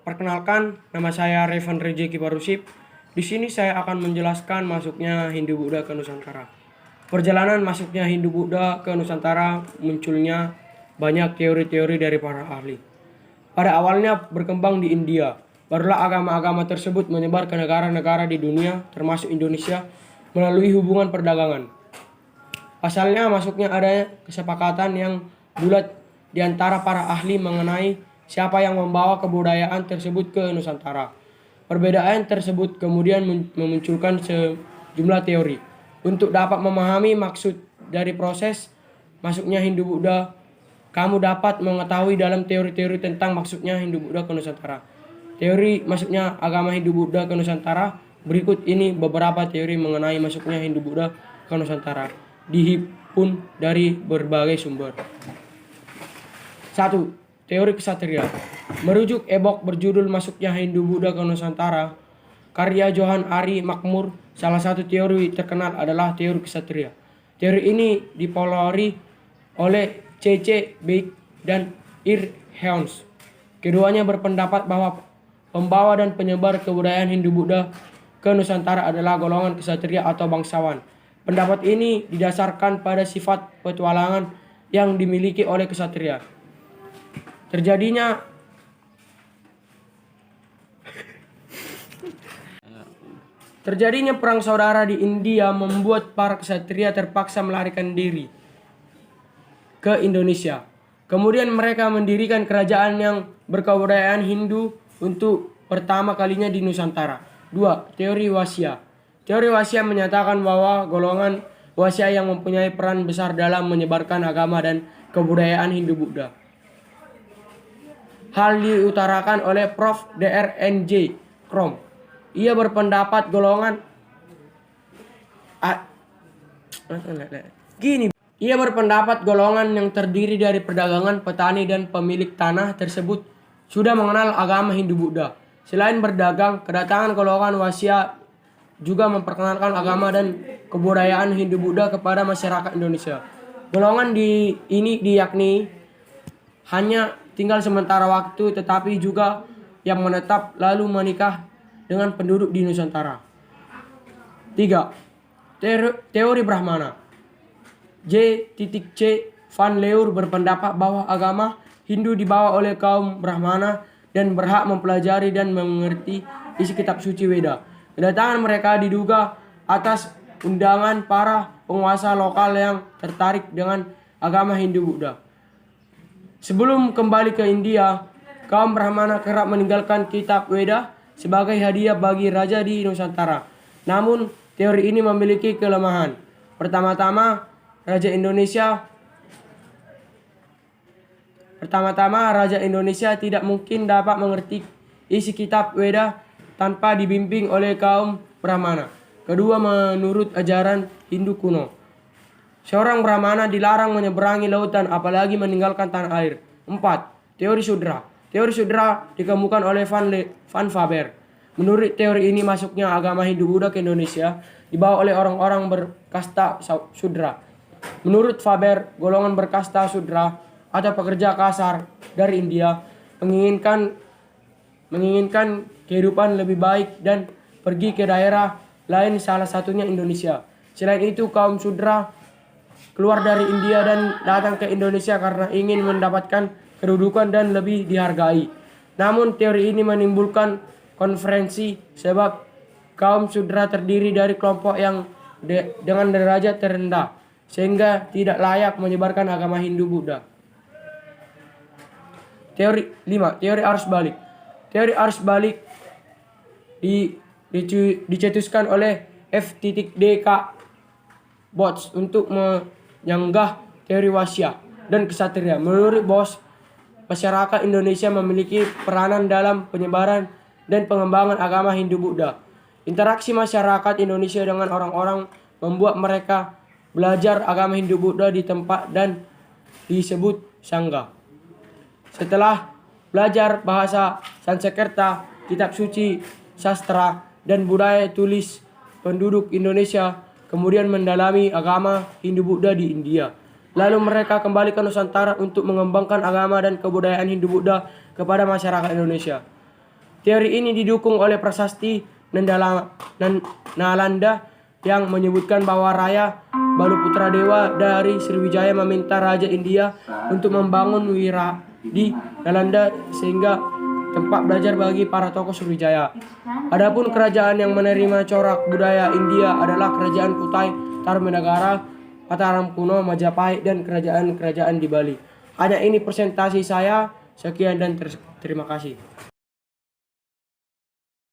Perkenalkan, nama saya Revan Rejeki Parusip. Di sini saya akan menjelaskan masuknya Hindu-Buddha ke Nusantara. Perjalanan masuknya Hindu-Buddha ke Nusantara munculnya banyak teori-teori dari para ahli. Pada awalnya berkembang di India, barulah agama-agama tersebut menyebar ke negara-negara di dunia, termasuk Indonesia, melalui hubungan perdagangan. Pasalnya masuknya ada kesepakatan yang bulat di antara para ahli mengenai siapa yang membawa kebudayaan tersebut ke Nusantara. Perbedaan tersebut kemudian memunculkan sejumlah teori. Untuk dapat memahami maksud dari proses masuknya Hindu-Buddha, kamu dapat mengetahui dalam teori-teori tentang masuknya Hindu-Buddha ke Nusantara. Teori masuknya agama Hindu-Buddha ke Nusantara, berikut ini beberapa teori mengenai masuknya Hindu-Buddha ke Nusantara, dihimpun dari berbagai sumber. 1. Teori Ksatria. Merujuk e-book berjudul Masuknya Hindu-Buddha ke Nusantara, karya Johan Ari Makmur, salah satu teori terkenal adalah teori Ksatria. Teori ini dipelopori oleh C.C. Beck dan Ir Heons. Keduanya berpendapat bahwa pembawa dan penyebar kebudayaan Hindu-Buddha ke Nusantara adalah golongan Ksatria atau bangsawan. Pendapat ini didasarkan pada sifat petualangan yang dimiliki oleh Ksatria. Terjadinya perang saudara di India membuat para ksatria terpaksa melarikan diri ke Indonesia. Kemudian mereka mendirikan kerajaan yang berkebudayaan Hindu untuk pertama kalinya di Nusantara. 2. Teori Wasya. Teori Wasya menyatakan bahwa golongan Wasya yang mempunyai peran besar dalam menyebarkan agama dan kebudayaan Hindu-Buddha. Hal diutarakan oleh Prof. Dr. N.J. Krom. Ia berpendapat golongan yang terdiri dari perdagangan, petani, dan pemilik tanah tersebut sudah mengenal agama Hindu-Buddha. Selain berdagang, kedatangan golongan Wasya juga memperkenalkan agama dan kebudayaan Hindu-Buddha kepada masyarakat Indonesia. Golongan ini diyakini hanya tinggal sementara waktu, tetapi juga yang menetap lalu menikah dengan penduduk di Nusantara. 3. Teori Brahmana. J.C. Van Leur berpendapat bahwa agama Hindu dibawa oleh kaum Brahmana dan berhak mempelajari dan mengerti isi kitab suci Weda. Kedatangan mereka diduga atas undangan para penguasa lokal yang tertarik dengan agama Hindu-Buddha. Sebelum kembali ke India, kaum Brahmana kerap meninggalkan kitab Weda sebagai hadiah bagi raja di Nusantara. Namun, teori ini memiliki kelemahan. Pertama-tama, Raja Indonesia tidak mungkin dapat mengerti isi kitab Weda tanpa dibimbing oleh kaum Brahmana. Kedua, menurut ajaran Hindu kuno, seorang Brahmana dilarang menyeberangi lautan apalagi meninggalkan tanah air. 4. Teori Sudra. Teori Sudra dikemukakan oleh Van Faber. Menurut teori ini, masuknya agama Hindu-Buddha ke Indonesia dibawa oleh orang-orang berkasta Sudra. Menurut Faber, golongan berkasta Sudra atau pekerja kasar dari India menginginkan kehidupan lebih baik dan pergi ke daerah lain, salah satunya Indonesia. Selain itu, kaum Sudra keluar dari India dan datang ke Indonesia karena ingin mendapatkan kedudukan dan lebih dihargai. Namun teori ini menimbulkan konferensi sebab kaum Sudra terdiri dari kelompok yang dengan derajat terendah sehingga tidak layak menyebarkan agama Hindu-Buddha. Teori 5. Teori arus balik. Teori arus balik dicetuskan oleh F.D.K. Botts untuk menyanggah teori Wasya dan Ksatria. Menurut Botts, masyarakat Indonesia memiliki peranan dalam penyebaran dan pengembangan agama Hindu-Buddha. Interaksi masyarakat Indonesia dengan orang-orang membuat mereka belajar agama Hindu-Buddha di tempat dan disebut Sangha. Setelah belajar bahasa Sanskerta, kitab suci, sastra, dan budaya tulis penduduk Indonesia, kemudian mendalami agama Hindu-Buddha di India. Lalu mereka kembali ke Nusantara untuk mengembangkan agama dan kebudayaan Hindu-Buddha kepada masyarakat Indonesia. Teori ini didukung oleh prasasti Nalanda yang menyebutkan bahwa Raya Baluputra Dewa dari Sriwijaya meminta Raja India untuk membangun wira di Nalanda sehingga tempat belajar bagi para tokoh Sriwijaya. Adapun kerajaan yang menerima corak budaya India adalah Kerajaan Kutai Tarumanegara, Mataram kuno, Majapahit, dan kerajaan-kerajaan di Bali. Hanya ini presentasi saya. Sekian dan terima kasih.